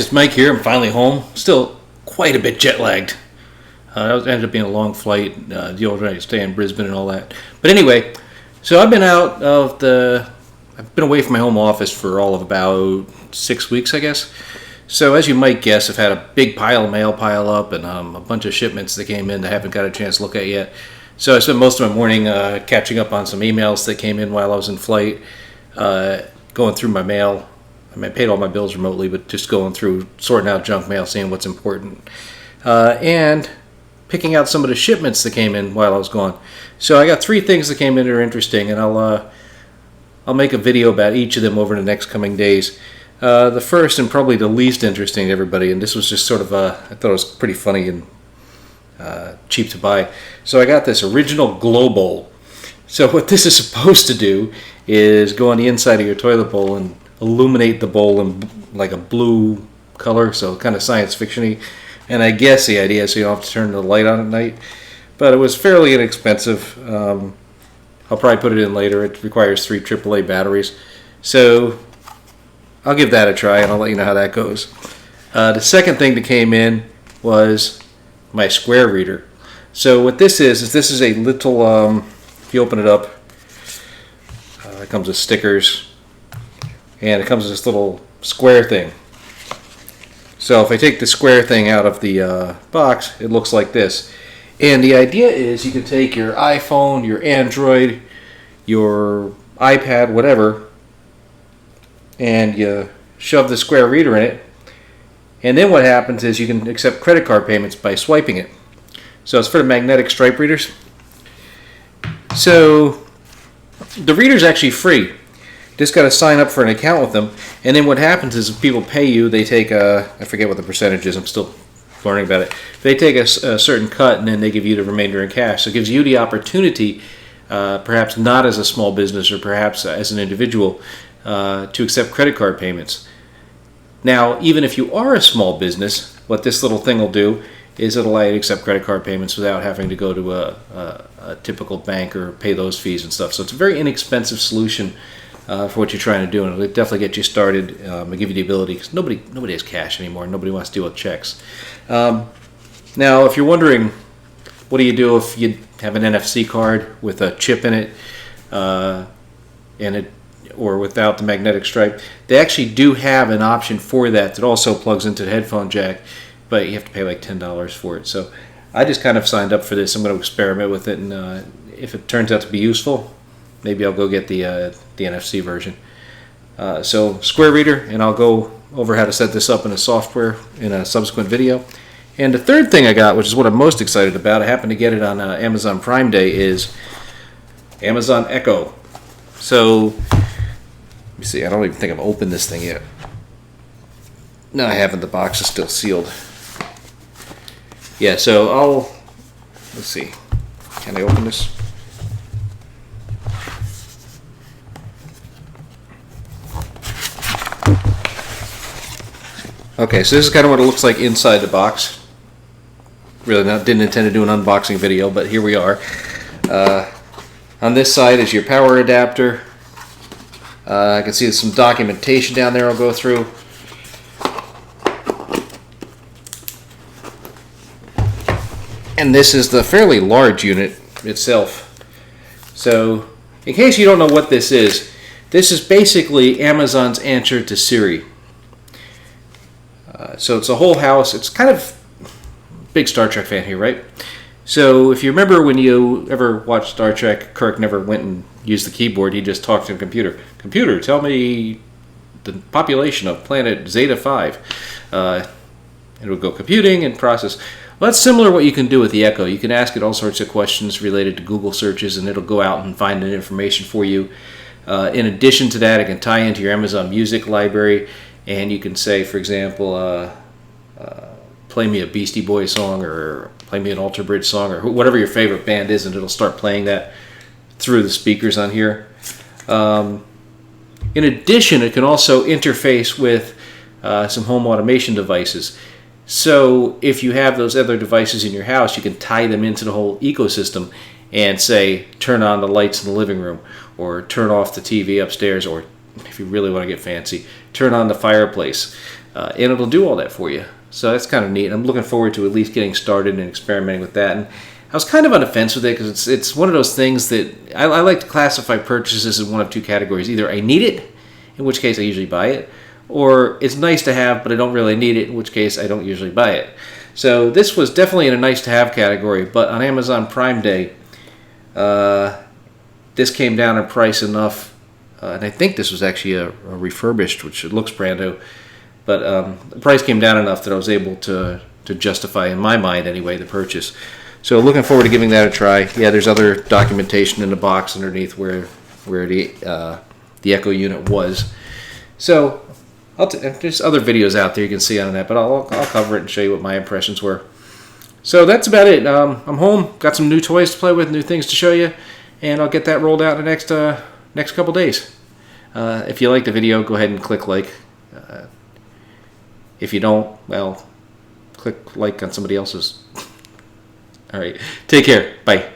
guys, Mike here. I'm finally home. Still quite a bit jet lagged. It ended up being a long flight, the older I stay in Brisbane and all that. But anyway, so I've been I've been away from my home office for all of about 6 weeks, I guess. So as you might guess, I've had a big pile of mail pile up and a bunch of shipments that came in that I haven't got a chance to look at yet. So I spent most of my morning catching up on some emails that came in while I was in flight, going through my mail. I paid all my bills remotely, but just going through, sorting out junk mail, seeing what's important, and picking out some of the shipments that came in while I was gone. So I got 3 things that came in that are interesting, and I'll make a video about each of them over the next coming days. The first and probably the least interesting to everybody, and this was just sort of I thought it was pretty funny and cheap to buy. So I got this original GlowBowl. So what this is supposed to do is go on the inside of your toilet bowl and illuminate the bowl in like a blue color, so kind of science fiction-y. And I guess the idea is so you don't have to turn the light on at night. But it was fairly inexpensive. I'll probably put it in later. It requires 3 AAA batteries. So I'll give that a try and I'll let you know how that goes. The second thing that came in was my square reader. So what this is this is a little, if you open it up, it comes with stickers. And it comes with this little square thing. So if I take the square thing out of the box, it looks like this. And the idea is you can take your iPhone, your Android, your iPad, whatever, and you shove the square reader in it. And then what happens is you can accept credit card payments by swiping it. So it's for the magnetic stripe readers. So the reader's actually free. Just got to sign up for an account with them, and then what happens is if people pay you, they take I forget what the percentage is, I'm still learning about it. They take a certain cut, and then they give you the remainder in cash. So it gives you the opportunity, perhaps not as a small business or perhaps as an individual, to accept credit card payments. Now, even if you are a small business, what this little thing will do is it'll allow you to accept credit card payments without having to go to a typical bank or pay those fees and stuff. So it's a very inexpensive solution for what you're trying to do, and it'll definitely get you started. It'll give you the ability, because nobody has cash anymore. Nobody wants to deal with checks. Now, if you're wondering, what do you do if you have an NFC card with a chip in it, or without the magnetic stripe? They actually do have an option for that also plugs into the headphone jack, but you have to pay like $10 for it. So I just kind of signed up for this. I'm going to experiment with it, and if it turns out to be useful, maybe I'll go get the NFC version. So square reader, and I'll go over how to set this up in a software in a subsequent video. And the third thing I got, which is what I'm most excited about, I happened to get it on Amazon Prime Day, is Amazon Echo. So let me see, I don't even think I've opened this thing yet. No, I haven't. The box is still sealed. Yeah, so let's see. Can I open this? Okay, so this is kind of what it looks like inside the box. Really didn't intend to do an unboxing video, but here we are. On this side is your power adapter. I can see there's some documentation down there I'll go through. And this is the fairly large unit itself. So, in case you don't know what this is basically Amazon's answer to Siri. So it's a whole house. It's kind of big Star Trek fan here, right? So if you remember when you ever watched Star Trek, Kirk never went and used the keyboard. He just talked to the computer. Computer, tell me the population of planet Zeta 5. It would go computing and process. Well, that's similar to what you can do with the Echo. You can ask it all sorts of questions related to Google searches, and it'll go out and find that information for you. In addition to that, it can tie into your Amazon Music library. And you can say, for example, play me a Beastie Boys song or play me an Alter Bridge song or whatever your favorite band is, and it'll start playing that through the speakers on here. In addition, it can also interface with some home automation devices. So if you have those other devices in your house, you can tie them into the whole ecosystem and say, turn on the lights in the living room, or turn off the TV upstairs, or if you really want to get fancy, turn on the fireplace. and it'll do all that for you. So that's kind of neat. I'm looking forward to at least getting started and experimenting with that. And I was kind of on the fence with it because it's one of those things that I like to classify purchases in one of two categories. Either I need it, in which case I usually buy it, or it's nice to have, but I don't really need it, in which case I don't usually buy it. So this was definitely in a nice to have category, but on Amazon Prime Day, this came down in price enough, and I think this was actually a refurbished, which it looks brand new, but the price came down enough that I was able to justify, in my mind anyway, the purchase. So looking forward to giving that a try. Yeah, there's other documentation in the box underneath where the Echo unit was. So there's other videos out there you can see on that, but I'll cover it and show you what my impressions were. So that's about it. I'm home, got some new toys to play with, new things to show you, and I'll get that rolled out in the next couple days. If you like the video, go ahead and click like. If you don't, well, click like on somebody else's. All right, take care. Bye.